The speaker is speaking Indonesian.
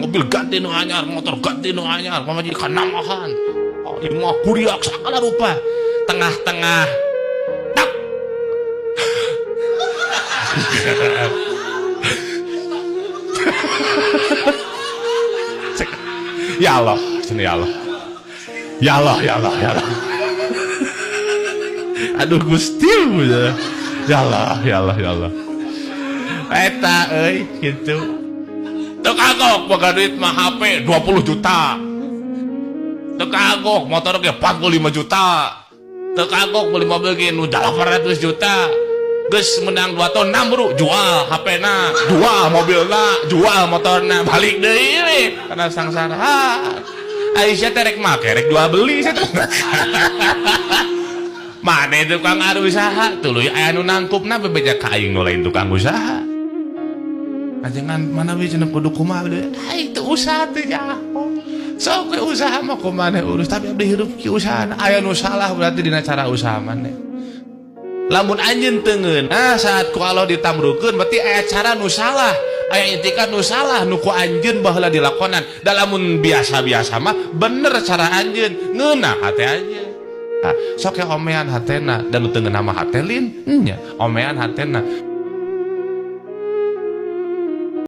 mobil ganti nu anyar, motor ganti nu anyar, mamajikan namahan. Oh, imah kuriak sakala rupa. Tengah-tengah tak. Ya Allah, sini ya Allah. Ya Allah, ya Allah, ya Allah. Aduh Gusti ya. Ya Allah, ya Allah, ya Allah. Eta euy kitu. Teu kagok boga duit mah HP 20 juta. Teu kagok motor ge 45 juta. Teu kagok beli mobil ge nu 800 juta. Geus menang 2 tahun nambru jual HP-na, jual mobilna, jual motorna, balik deui we kana sangsara. Aisyah teh rek make rek jual beli saya teh. Mane tukang usaha tuluy aya nu nangkupna bebeja ka aing nu lain tukang usaha. Ajengan mana we cenah kudu kumaha deui. Itu usaha teh ya. Sok we usaha mah kumaha urus tapi abdi hirup ki usahana. Aya nu salah berarti dina cara usaha maneh. Lamun anjeun teungeun saat ku Allah ditamrukeun berarti aya cara nu salah, aya etikat nu salah nu ku anjeun baheula dilakonan. Da lamun biasa-biasa mah bener cara anjeun, ngeunah hate anjeun. Sok omean hatena dan nu teu ngeunah mah hate lin nya, omean hatena.